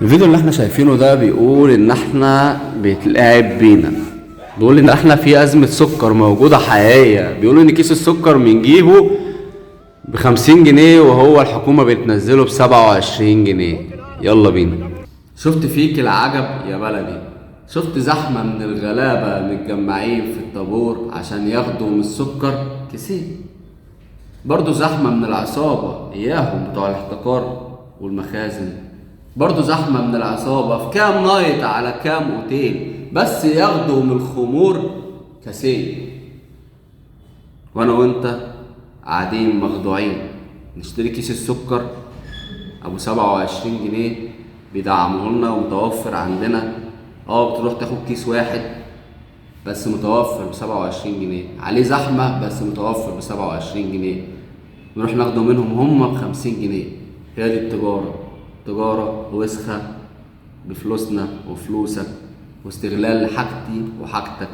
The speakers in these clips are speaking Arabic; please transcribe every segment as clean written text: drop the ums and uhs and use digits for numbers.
الفيديو اللي احنا شايفينه ده بيقول ان احنا بيتلعب بينا، بيقول ان احنا في ازمة سكر موجودة حقيقية. بيقولوا ان كيس السكر بنجيبه ب50 جنيه وهو الحكومة بتنزله ب27 جنيه. يلا بينا. شفت فيك العجب يا بلدي، شفت زحمة من الغلابة متجمعين في الطابور عشان ياخدوا من السكر كيسين. برضو زحمة من العصابة اياهم بتوع الاحتكار والمخازن، برضو زحمة من العصابة في كام نايت على كام اوتيل بس ياخدوا من الخمور كاسين. وانا وانت قاعدين مخدوعين نشتري كيس السكر ابو 27 جنيه بيدعموه لنا ومتوفر عندنا. بتروح تاخد كيس واحد بس متوفر ب27 جنيه، عليه زحمة بس متوفر ب27 جنيه، نروح ناخده منهم هم ب50 جنيه. هي دي التجارة، تجارة وسخة بفلوسنا وفلوسك واستغلال لحاجتي وحاجتك.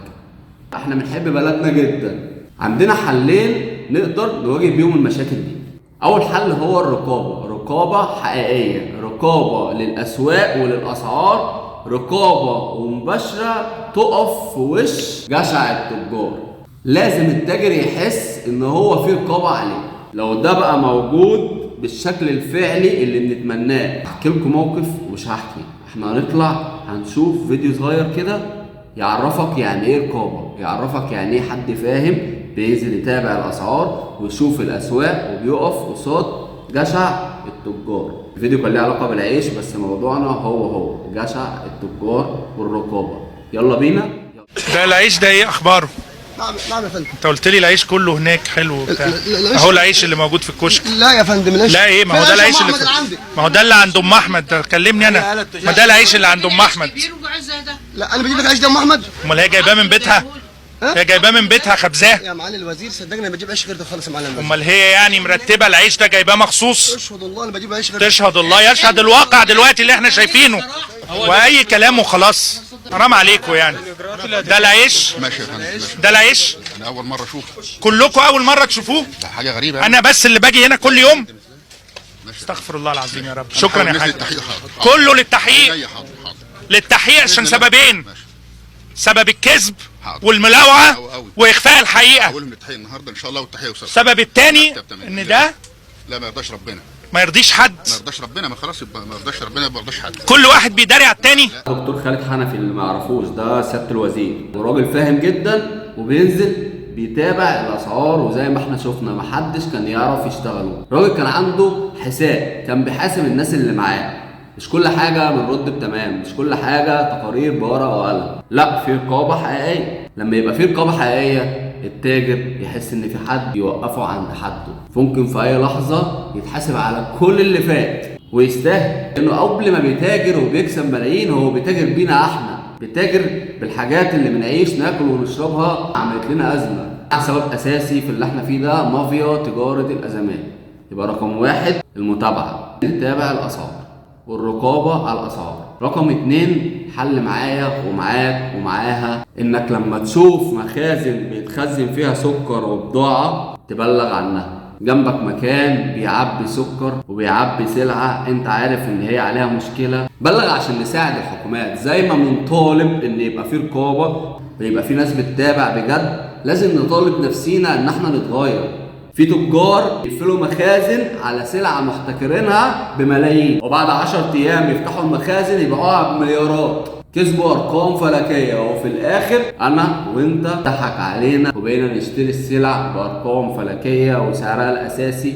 احنا بنحب بلدنا جدا، عندنا حلين نقدر نواجه بيهم المشاكل دي. اول حل هو الرقابة، رقابة حقيقية، رقابة للاسواق وللاسعار، رقابة ومباشرة تقف في وش جشع التجار. لازم التاجر يحس ان هو في رقابة عليه. لو ده بقى موجود بالشكل الفعلي اللي بنتمناه، هحكي لكم موقف ومش هحكي، احنا هنطلع هنشوف فيديو صغير كده يعرفك يعني ايه رقابة، يعرفك يعني ايه حد فاهم بينزل يتابع الاسعار ويشوف الاسواق وبيقف قصاد جشع التجار. الفيديو كان ليه علاقة بالعيش بس موضوعنا هو جشع التجار والرقابة. يلا بينا. ده العيش ده ايه اخباره؟ نعم يا فندم. انت قلت لي العيش كله هناك حلو وبتاع. اهو العيش اللي موجود في الكشك. لا يا فندم العيش. لا ايه، ما هو ده العيش اللي ما هو ده اللي عند ام احمد، كلمني انا. ما ده العيش اللي عند ام احمد. لا انا بجيب لك عيش ده ام احمد. امال هي جايباه من بيتها؟ هي جايباه من بيتها خبزاه يا معالي الوزير صدقني انا بجيب عيش غير ده خالص يا معالي الوزير. امال هي يعني مرتبه العيش ده جايباه مخصوص؟ اشهد الله انا بجيب عيش غير. تشهد الله، يشهد الواقع دلوقتي اللي احنا شايفينه واي كلام وخلاص. حرام عليكم يعني. ده العيش؟ ماشي يا فندم. ده العيش؟ انا اول مره اشوفه. كلكم اول مره تشوفوه؟ ده حاجه غريبه. انا بس اللي باجي هنا كل يوم؟ استغفر الله العظيم يا رب. شكرا يا حاج. كله للتحقيق. للتحقيق عشان سببين، سبب الكذب والملاوعه واخفاء الحقيقه. اقول من التحقيق النهارده ان شاء الله والتحقيق يوصل. السبب الثاني ان ده لا ما يرضاش ربنا، ما يرضيش حد، ما يرضاش ربنا، ما خلاص يبقى ما يرضاش ربنا ما يرضاش حد. كل واحد بيداري على الثاني. دكتور خالد حنفي اللي ما يعرفوش ده سيادة الوزير، وراجل فاهم جدا وبينزل بيتابع الاسعار، وزي ما احنا شفنا محدش كان يعرف يشتغله. الراجل كان عنده حساب، كان بيحاسب الناس اللي معاه. مش كل حاجة بنرد بتمام، مش كل حاجة تقارير بورقة وقلم، لا في رقابة حقيقية. لما يبقى في رقابة حقيقية التاجر يحس ان في حد يوقفه عند حده، ممكن في اي لحظة يتحاسب على كل اللي فات ويستاهل، لانه قبل ما بيتاجر وبيكسب ملايين هو بيتاجر بينا احنا، بيتاجر بالحاجات اللي بنعيش ناكل ونشربها. عملت لنا ازمة، سبب اساسي في اللي احنا فيه ده مافيا تجارة الازمات. يبقى رقم واحد المتابعة، نتابع الاسعار والرقابة على الأسعار. رقم 2 حل معايا ومعاك ومعاها، إنك لما تشوف مخازن بيتخزن فيها سكر وبضاعة تبلغ عنها. جنبك مكان بيعبي سكر وبيعبي سلعة أنت عارف إن هي عليها مشكلة، بلغ عشان نساعد الحكومات. زي ما بنطالب إن يبقى في رقابة ويبقى في ناس بتتابع بجد، لازم نطالب نفسينا إن احنا نتغير. في تجار يقفلوا مخازن على سلعة محتكرينها بملايين، وبعد 10 ايام يفتحوا المخازن يبيعوها بمليارات. كسبوا ارقام فلكية، وفي الاخر انا وانت ضحك علينا وبقينا نشتري السلع بارقام فلكية وسعرها الاساسي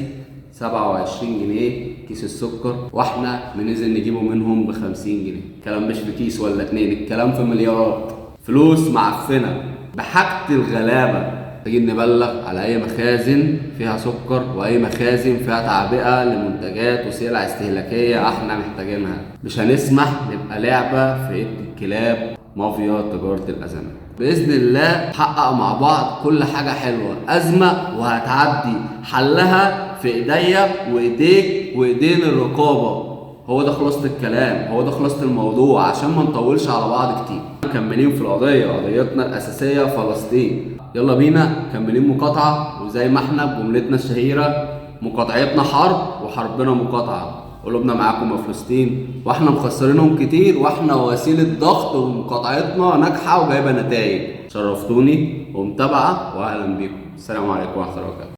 27 جنيه كيس السكر، واحنا بننزل نجيبه منهم ب50 جنيه. الكلام مش في كيس ولا 2، الكلام في مليارات. فلوس معفنة بحاجة الغلابة. محتاجين نبلغ على اي مخازن فيها سكر واي مخازن فيها تعبئه لمنتجات وسلع استهلاكيه احنا محتاجينها. مش هنسمح نبقى لعبه في ايد الكلاب مافيا تجاره الازمات. باذن الله نحقق مع بعض كل حاجه حلوه. ازمه وهتعدي، حلها في ايديا وايديك وايدين الرقابه. هو ده خلاصة الكلام، هو ده خلاصة الموضوع، عشان ما نطولش على بعض كتير. مكملين في القضية، قضيتنا الأساسية فلسطين. يلا بينا مكملين مقاطعة، وزي ما احنا بجملتنا الشهيرة مقاطعتنا حرب وحربنا مقاطعة. قلوبنا معاكم يا فلسطين، واحنا مخسرينهم كتير، واحنا وسيله ضغط ومقاطعتنا ناجحه وجايبه نتائج. شرفتوني ومتابعه، واهلا بيكم. السلام عليكم ورحمه الله وبركاته.